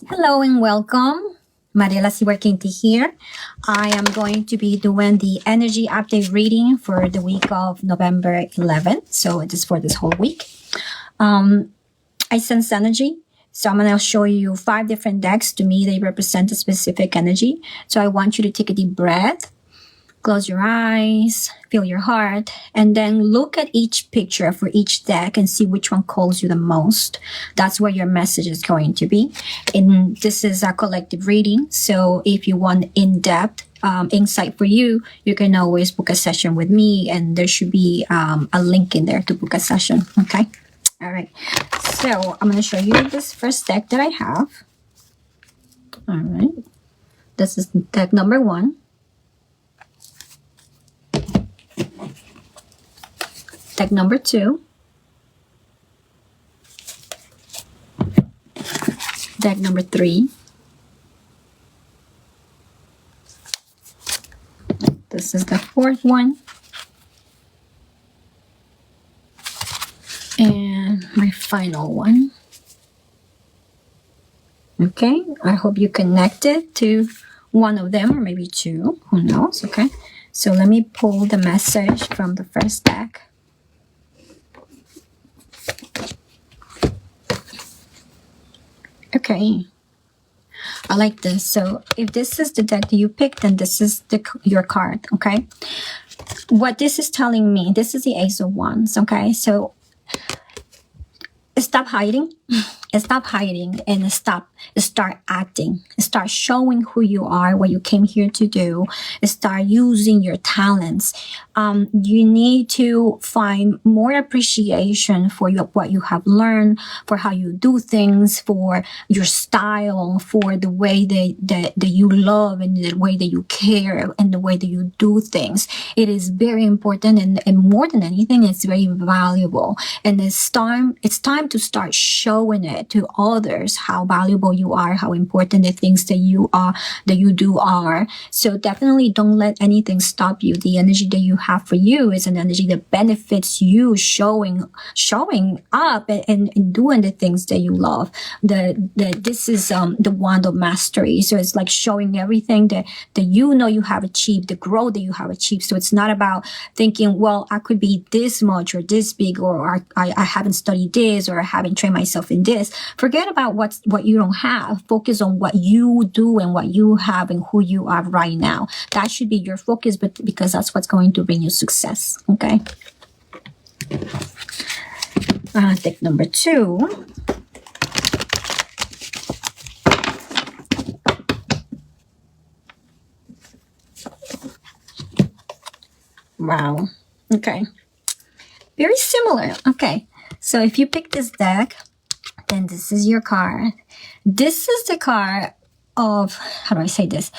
Hello and welcome. Mariela Siwerkinti here. I am going to be doing the energy update reading for the week of November 11th. So it is for this whole week. I sense energy. So I'm going to show you 5 different decks. To me, they represent a specific energy. So I want you to take a deep breath. Close your eyes, feel your heart, and then look at each picture for each deck and see which one calls you the most. That's where your message is going to be. And this is a collective reading. So if you want in-depth insight for you, you can always book a session with me, and there should be a link in there to book a session. Okay. All right. So I'm going to show you this first deck that I have. All right. This is deck number 1. Deck number 2, deck number 3, this is the 4th one, and my final one. Okay, I hope you connected to one of them or maybe 2, who knows. Okay, so let me pull the message from the first deck. Okay, I like this. So if this is the deck that you picked, then this is your card, okay? What this is telling me, this is the Ace of Wands, okay? So stop hiding. Stop hiding and start acting. Start showing who you are, what you came here to do. Start using your talents. You need to find more appreciation for what you have learned, for how you do things, for your style, for the way that you love and the way that you care and the way that you do things. It is very important, and more than anything, it's very valuable. And it's time to start showing it to others how valuable you are, how important the things that you do are. So definitely don't let anything stop you. The energy that you have for you is an energy that benefits you, showing up and doing the things that you love. This is the wand of mastery. So it's like showing everything that you know you have achieved, the growth that you have achieved. So it's not about thinking, well, I could be this much or this big, or I haven't studied this, or I haven't trained myself in this. Forget about what you don't have. Focus on what you do and what you have and who you are right now. That should be your focus, but because that's what's going to bring you success. Okay. Deck number 2. Wow. Okay. Very similar. Okay. So if you pick this deck, then this is your card. This is the card of, how do I say this?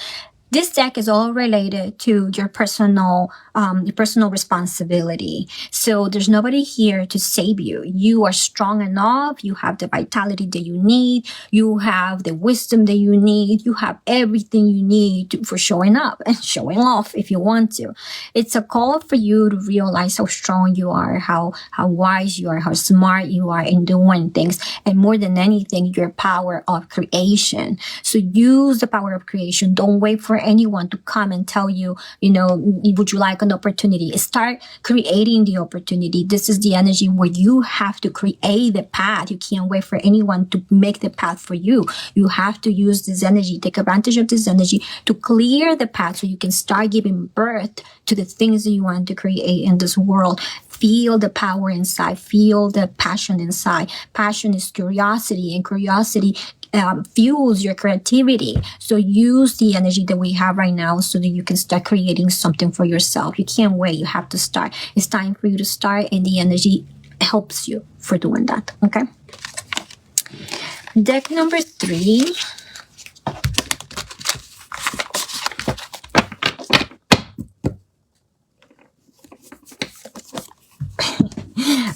This deck is all related to your personal responsibility. So there's nobody here to save you. You are strong enough. You have the vitality that you need. You have the wisdom that you need. You have everything you need for showing up and showing off if you want to. It's a call for you to realize how strong you are, how wise you are, how smart you are in doing things. And more than anything, your power of creation. So use the power of creation. Don't wait for anyone to come and tell you, would you like an opportunity? Start creating the opportunity. This is the energy where you have to create the path. You can't wait for anyone to make the path for you. You have to use this energy, take advantage of this energy to clear the path so you can start giving birth to the things that you want to create in this world. Feel the power inside. Feel the passion inside. Passion is curiosity, and curiosity fuels your creativity. So use the energy that we have right now so that you can start creating something for yourself. You can't wait. You have to start. It's time for you to start, and the energy helps you for doing that. Okay. Deck number 3.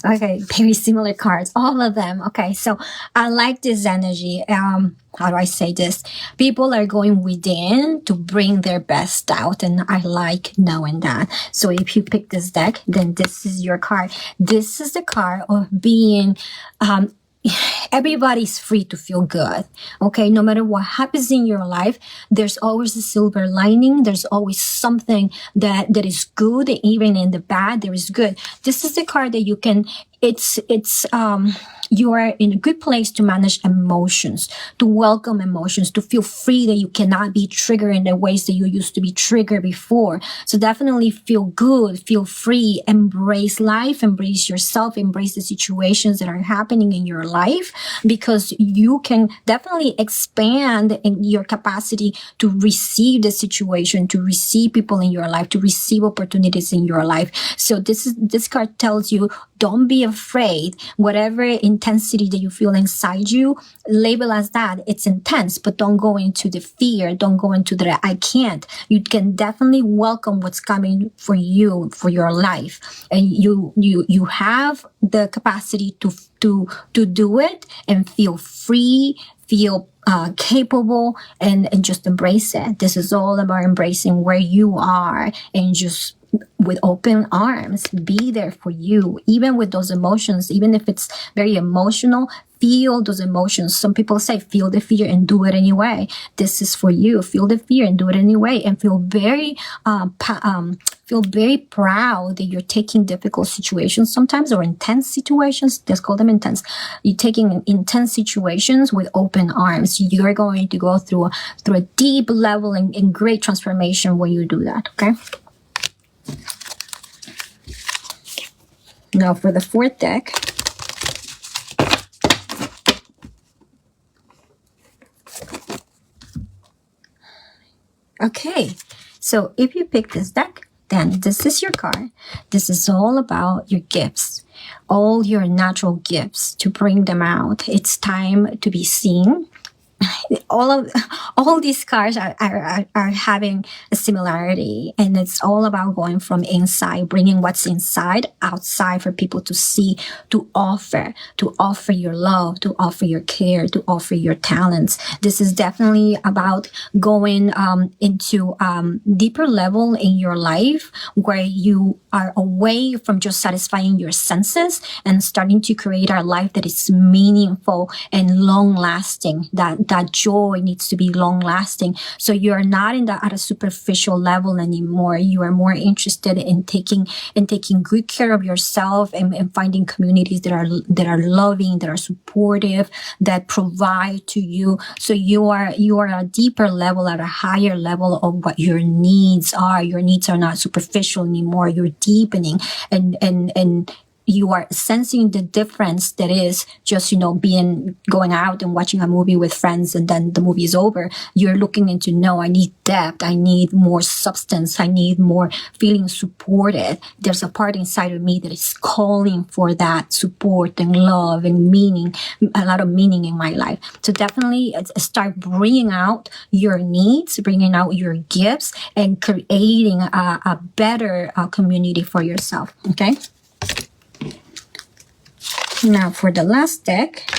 Okay, very similar cards, all of them. Okay, so I like this energy. How do I say this? People are going within to bring their best out, and I like knowing that. So if you pick this deck, then this is your card. This is the card of being everybody's free to feel good. Okay. No matter what happens in your life, there's always a silver lining. There's always something that is good. Even in the bad, there is good. This is the card that you can, you are in a good place to manage emotions, to welcome emotions, to feel free that you cannot be triggered in the ways that you used to be triggered before. So definitely feel good, feel free, embrace life, embrace yourself, embrace the situations that are happening in your life, because you can definitely expand in your capacity to receive the situation, to receive people in your life, to receive opportunities in your life. So this card tells you, don't be afraid. Whatever intensity that you feel inside you, label as that. It's intense, but don't go into the fear. Don't go into the I can't. You can definitely welcome what's coming for you, for your life. And you have the capacity to do it and feel free, feel capable, and just embrace it. This is all about embracing where you are and just with open arms, be there for you, even with those emotions, even if it's very emotional. Feel those emotions. Some people say, feel the fear and do it anyway. This is for you. Feel the fear and do it anyway, and feel very proud that you're taking difficult situations sometimes, or intense situations. Let's call them intense. You're taking intense situations with open arms. You're going to go through a deep level and great transformation when you do that. Okay. Now for the fourth deck. Okay, so if you pick this deck, then this is your card. This is all about your gifts, all your natural gifts, to bring them out. It's time to be seen. All these cards are having a similarity, and it's all about going from inside, bringing what's inside outside for people to see, to offer your love, to offer your care, to offer your talents. This is definitely about going into deeper level in your life, where you are away from just satisfying your senses and starting to create a life that is meaningful and long lasting. That joy needs to be long lasting. So you're not at a superficial level anymore. You are more interested in taking good care of yourself, and finding communities that are loving, that are supportive, that provide to you. So you are at a deeper level, at a higher level of what your needs are. Your needs are not superficial anymore. You're deepening, and you are sensing the difference that is just, going out and watching a movie with friends and then the movie is over. You're looking into, no, I need depth. I need more substance. I need more feeling supported. There's a part inside of me that is calling for that support and love and meaning, a lot of meaning in my life. So definitely start bringing out your needs, bringing out your gifts, and creating a better community for yourself. Okay. Now for the last deck.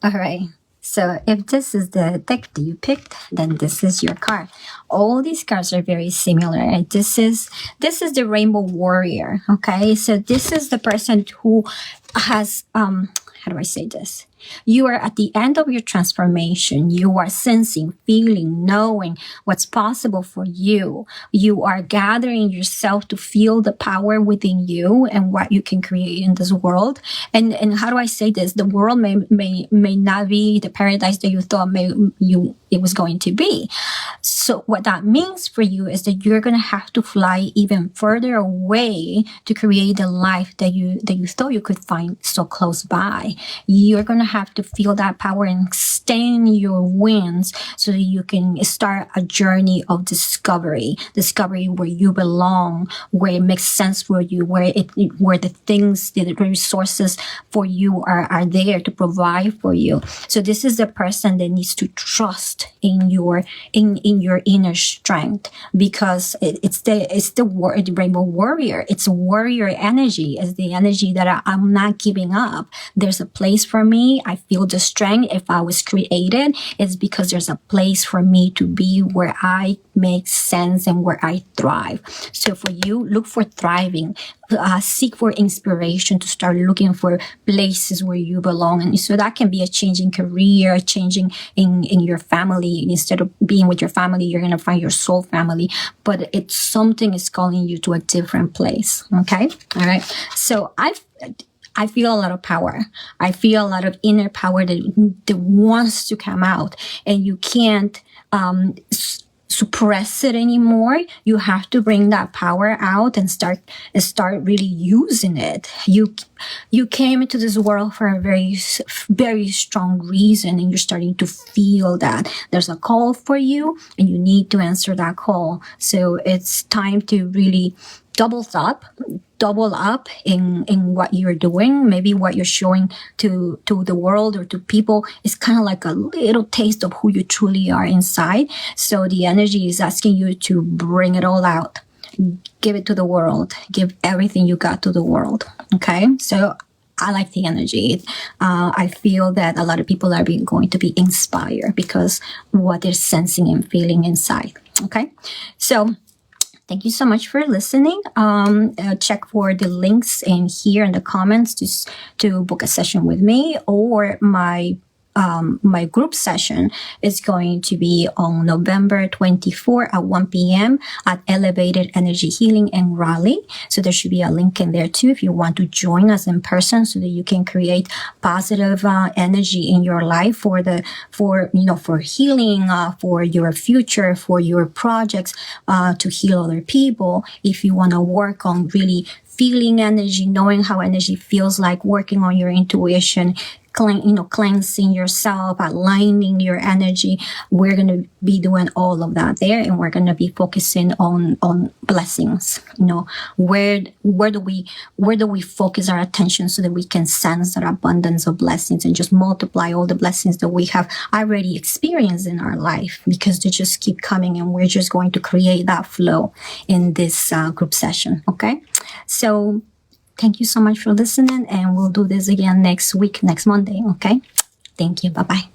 All right. So if this is the deck that you picked, then this is your card. All these cards are very similar. And this is the Rainbow Warrior. Okay. So this is the person who has, how do I say this? You are at the end of your transformation. You are sensing, feeling, knowing what's possible for you. You are gathering yourself to feel the power within you and what you can create in this world. And how do I say this? The world may not be the paradise that you thought it was going to be. So what that means for you is that you're going to have to fly even further away to create the life that you thought you could find so close by. You're going to have to feel that power and extend your wings so that you can start a journey of discovery where you belong, where it makes sense for you, where the things, the resources for you are there to provide for you. So this is the person that needs to trust in your inner strength, because it's the Rainbow Warrior. It's a warrior energy. It's the energy that I'm not giving up. There's a place for me. I feel the strength. If I was created, it's because there's a place for me to be where I make sense and where I thrive. So for you, look for thriving. Seek for inspiration to start looking for places where you belong. And so that can be a changing career, changing in your family. Instead of being with your family, you're going to find your soul family, but it's something is calling you to a different place. Okay. All right. So I feel a lot of power. I feel a lot of inner power that wants to come out, and you can't, suppress it anymore. You have to bring that power out and start really using it. You came into this world for a very, very strong reason, and you're starting to feel that there's a call for you, and you need to answer that call. So it's time to really double up in what you're doing. Maybe what you're showing to the world or to people is kind of like a little taste of who you truly are inside. So the energy is asking you to bring it all out, give it to the world, give everything you got to the world. Okay. So I like the energy. I feel that a lot of people are going to be inspired because what they're sensing and feeling inside. Okay. So thank you so much for listening. Check for the links in here in the comments to book a session with me, or my group session is going to be on November 24 at 1 p.m. at Elevated Energy Healing in Raleigh. So there should be a link in there too if you want to join us in person, so that you can create positive energy in your life for healing, for your future, for your projects, to heal other people. If you want to work on really feeling energy, knowing how energy feels like, working on your intuition, cleansing yourself, aligning your energy. We're going to be doing all of that there, and we're going to be focusing on blessings. Where do we focus our attention so that we can sense that abundance of blessings and just multiply all the blessings that we have already experienced in our life, because they just keep coming, and we're just going to create that flow in this group session. Okay. So thank you so much for listening, and we'll do this again next week, next Monday. Okay. Thank you. Bye-bye.